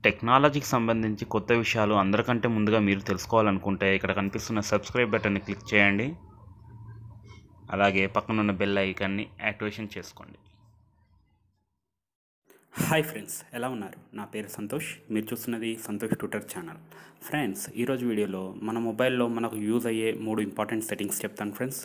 టెక్నాలజీకి సంబంధించి కొత్త విషయాలు అందరికంటే ముందుగా మీరు తెలుసుకోవాలనుకుంటే ఇక్కడ కనిపిస్తున్న సబ్స్క్రైబ్ బటన్ని క్లిక్ చేయండి. అలాగే పక్కనున్న బెల్ ఐకాన్ని యాక్టివేషన్ చేసుకోండి. హాయ్ ఫ్రెండ్స్, ఎలా ఉన్నారు? నా పేరు సంతోష్. మీరు చూస్తున్నది సంతోష్ ట్యూటర్ ఛానల్. ఫ్రెండ్స్, ఈరోజు వీడియోలో మన మొబైల్లో మనకు యూజ్ అయ్యే 3 ఇంపార్టెంట్ సెట్టింగ్స్ చెప్తాను ఫ్రెండ్స్.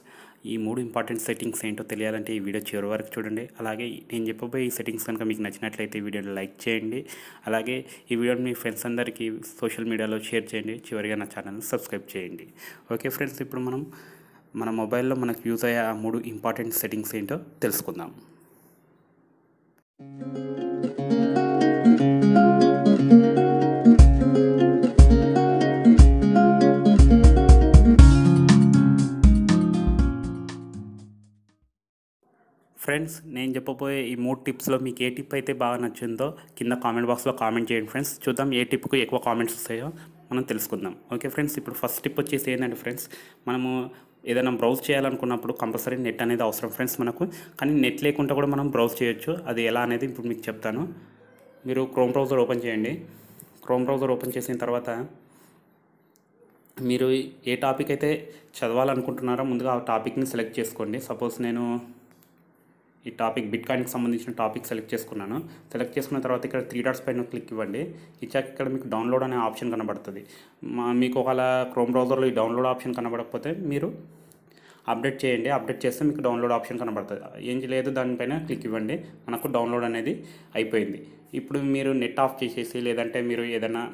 ఈ 3 ఇంపార్టెంట్ సెట్టింగ్స్ ఏంటో తెలియాలంటే ఈ వీడియో చివరి వరకు చూడండి. అలాగే నేను చెప్పబోయే ఈ సెట్టింగ్స్ కనుక మీకు నచ్చినట్లయితే ఈ వీడియోని లైక్ చేయండి. అలాగే ఈ వీడియోని మీ ఫ్రెండ్స్ అందరికీ సోషల్ మీడియాలో షేర్ చేయండి. చివరిగా నా ఛానల్ని సబ్స్క్రైబ్ చేయండి. ఓకే ఫ్రెండ్స్, ఇప్పుడు మనం మన మొబైల్లో మనకు యూజ్ అయ్యే ఆ 3 ఇంపార్టెంట్ సెట్టింగ్స్ ఏంటో తెలుసుకుందాం. ఫ్రెండ్స్, నేను చెప్పబోయే ఈ 3 టిప్స్లో మీకు ఏ టిప్ అయితే బాగా నచ్చిందో కింద కామెంట్ బాక్స్లో కామెంట్ చేయండి ఫ్రెండ్స్. చూద్దాం ఏ టిప్కు ఎక్కువ కామెంట్స్ వస్తాయో మనం తెలుసుకుందాం. ఓకే ఫ్రెండ్స్, ఇప్పుడు ఫస్ట్ టిప్ వచ్చేసి ఏంటంటే ఫ్రెండ్స్, మనము ఏదైనా బ్రౌజ్ చేయాలనుకున్నప్పుడు కంపల్సరీ నెట్ అనేది అవసరం ఫ్రెండ్స్ మనకు. కానీ నెట్ లేకుండా కూడా మనం బ్రౌజ్ చేయొచ్చు. అది ఎలా అనేది ఇప్పుడు మీకు చెప్తాను. మీరు క్రోమ్ బ్రౌజర్ ఓపెన్ చేయండి. క్రోమ్ బ్రౌజర్ ఓపెన్ చేసిన తర్వాత మీరు ఏ టాపిక్ అయితే చదవాలనుకుంటున్నారో ముందుగా ఆ టాపిక్ని సెలెక్ట్ చేసుకోండి. సపోజ్ నేను ఈ టాపిక్ బిట్కాయిన్కి సంబంధించిన టాపిక్ సెలెక్ట్ చేసుకున్నాను. సెలెక్ట్ చేసుకున్న తర్వాత ఇక్కడ 3 డాట్స్ పైన క్లిక్ ఇవ్వండి. ఇచ్చాక ఇక్కడ మీకు డౌన్లోడ్ అనే ఆప్షన్ కనబడుతుంది. మీకు ఒకవేళ క్రోమ్ బ్రౌజర్లో ఈ డౌన్లోడ్ ఆప్షన్ కనబడకపోతే మీరు అప్డేట్ చేయండి. అప్డేట్ చేస్తే మీకు డౌన్లోడ్ ఆప్షన్ కనబడుతుంది. ఏం లేదు, దానిపైన క్లిక్ ఇవ్వండి. మనకు డౌన్లోడ్ అనేది అయిపోయింది. ఇప్పుడు మీరు నెట్ ఆఫ్ చేసేసి, లేదంటే మీరు ఏదైనా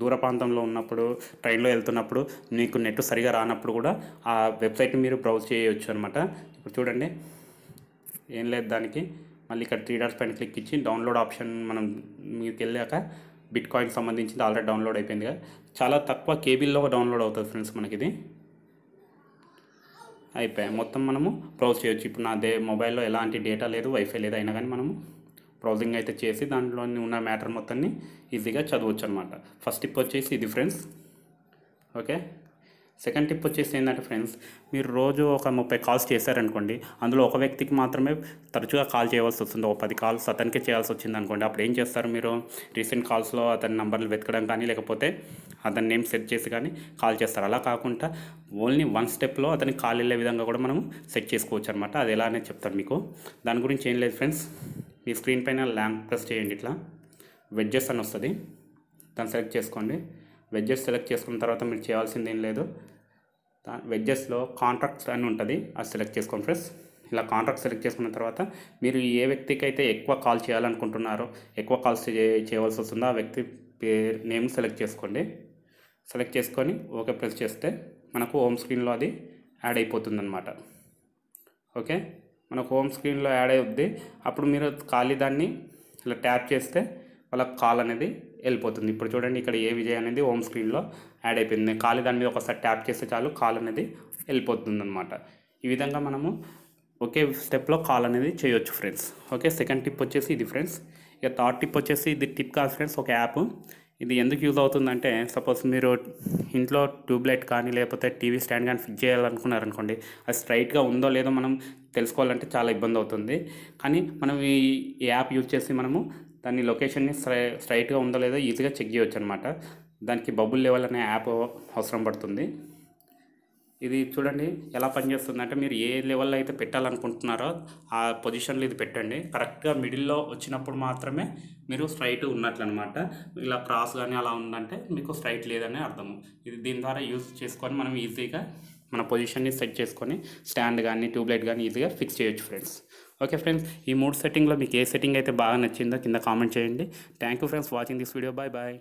దూర ప్రాంతంలో ఉన్నప్పుడు, ట్రైన్లో వెళ్తున్నప్పుడు మీకు నెట్ సరిగా రానప్పుడు కూడా ఆ వెబ్సైట్ని మీరు బ్రౌజ్ చేయవచ్చు అనమాట. ఇప్పుడు చూడండి, ఏం లేదు, దానికి మళ్ళీ ఇక్కడ 3 డాట్స్ పైన క్లిక్ ఇచ్చి డౌన్లోడ్ ఆప్షన్ మనం మీకు వెళ్ళాక బిట్కాయిన్కి సంబంధించింది ఆల్రెడీ డౌన్లోడ్ అయిపోయింది కదా. చాలా తక్కువ కేబీల్లో డౌన్లోడ్ అవుతుంది ఫ్రెండ్స్. మనకి ఇది అయిపోయాయి. మొత్తం మనము బ్రౌజ్ చేయొచ్చు. ఇప్పుడు నా మొబైల్లో ఎలాంటి డేటా లేదు, వైఫై లేదు, అయినా కానీ మనము బ్రౌజింగ్ అయితే చేసి దాంట్లో ఉన్న మ్యాటర్ మొత్తాన్ని ఈజీగా చదవచ్చు అనమాట. ఫస్ట్ టిప్ వచ్చేసి ఇది ఫ్రెండ్స్. ఓకే, సెకండ్ టిప్ వచ్చేసి ఏంటంటే ఫ్రెండ్స్, మీరు రోజు ఒక 30 కాల్స్ చేశారనుకోండి, అందులో ఒక వ్యక్తికి మాత్రమే తరచుగా కాల్ చేయవలసి వస్తుంది. ఒక 10 కాల్స్ అతనికే చేయాల్సి వచ్చింది అనుకోండి. అప్పుడు ఏం చేస్తారు, మీరు రీసెంట్ కాల్స్లో అతని నంబర్లు వెతకడం కానీ, లేకపోతే అతని నేమ్ సెట్ చేసి కానీ కాల్ చేస్తారు. అలా కాకుండా ఓన్లీ 1 స్టెప్లో అతనికి కాల్ వెళ్ళే విధంగా కూడా మనం సెట్ చేసుకోవచ్చు అనమాట. అది ఎలా అనేది చెప్తాను మీకు. దాని గురించి ఏం లేదు ఫ్రెండ్స్, మీ స్క్రీన్ పైన ల్యాంప్ ప్రెస్ చేయండి. ఇట్లా వెడ్జెస్ అని వస్తుంది, దాన్ని సెలెక్ట్ చేసుకోండి. వెడ్జెస్ సెలెక్ట్ చేసుకున్న తర్వాత మీరు చేయాల్సింది ఏం లేదు, వెడ్జెస్లో కాంట్రాక్ట్స్ అని ఉంటుంది, అది సెలెక్ట్ చేసుకోండి ఫ్రెండ్స్. ఇలా కాంట్రాక్ట్ సెలెక్ట్ చేసుకున్న తర్వాత మీరు ఏ వ్యక్తికి అయితే ఎక్కువ కాల్ చేయాలనుకుంటున్నారో, ఎక్కువ కాల్స్ చేయవలసి వస్తుందో ఆ వ్యక్తి నేమ్ సెలెక్ట్ చేసుకోండి. సెలెక్ట్ చేసుకొని ఓకే ప్రెస్ చేస్తే మనకు హోమ్ స్క్రీన్లో అది యాడ్ అయిపోతుంది అనమాట. ఓకే, మనకు హోమ్ స్క్రీన్లో యాడ్ అవుద్ది. అప్పుడు మీరు ఖాళీ దాన్ని ఇలా ట్యాప్ చేస్తే వాళ్ళకి కాల్ అనేది వెళ్ళిపోతుంది. ఇప్పుడు చూడండి, ఇక్కడ ఏ విజయ్ అనేది హోమ్ స్క్రీన్లో యాడ్ అయిపోయింది. నేను ఖాళీ దాని మీద ఒకసారి ట్యాప్ చేస్తే చాలు కాల్ అనేది వెళ్ళిపోతుంది అనమాట. ఈ విధంగా మనము ఒకే స్టెప్లో కాల్ అనేది చేయొచ్చు ఫ్రెండ్స్. ఓకే, సెకండ్ టిప్ వచ్చేసి ఇది ఫ్రెండ్స్. ఇక థర్డ్ టిప్ వచ్చేసి ఇది టిప్ కాదు ఫ్రెండ్స్, ఒక యాప్. ఇది ఎందుకు యూజ్ అవుతుందంటే, సపోజ్ మీరు ఇంట్లో ట్యూబ్లైట్ కానీ లేకపోతే టీవీ స్టాండ్ కానీ ఫిక్స్ చేయాలనుకున్నారనుకోండి, అది స్ట్రైట్గా ఉందో లేదో మనం తెలుసుకోవాలంటే చాలా ఇబ్బంది అవుతుంది. కానీ మనం ఈ యాప్ యూజ్ చేసి మనము దాని లొకేషన్ని స్ట్రైట్గా ఉందో లేదో ఈజీగా చెక్ చేయవచ్చు అనమాట. దానికి బబుల్ లెవెల్ అనే యాప్ అవసరం పడుతుంది. ఇది చూడండి ఎలా పనిచేస్తుంది అంటే, మీరు ఏ లెవెల్లో అయితే పెట్టాలనుకుంటున్నారో ఆ పొజిషన్లో ఇది పెట్టండి. కరెక్ట్గా మిడిల్లో వచ్చినప్పుడు మాత్రమే మీరు స్ట్రైట్ ఉన్నట్లు అనమాట. ఇలా క్రాస్ కానీ అలా ఉందంటే మీకు స్ట్రైట్ లేదని అర్థము. ఇది దీని ద్వారా యూజ్ చేసుకొని మనం ఈజీగా మన పొజిషన్ని సెట్ చేసుకొని స్టాండ్ కానీ ట్యూబ్లైట్ కానీ ఈజీగా ఫిక్స్ చేయొచ్చు ఫ్రెండ్స్. ఓకే ఫ్రెండ్స్, ఈ 3 సెట్టింగ్లో మీకు ఏ సెట్టింగ్ అయితే బాగా నచ్చిందో కింద కామెంట్ చేయండి. Thank you friends watching this video. Bye bye.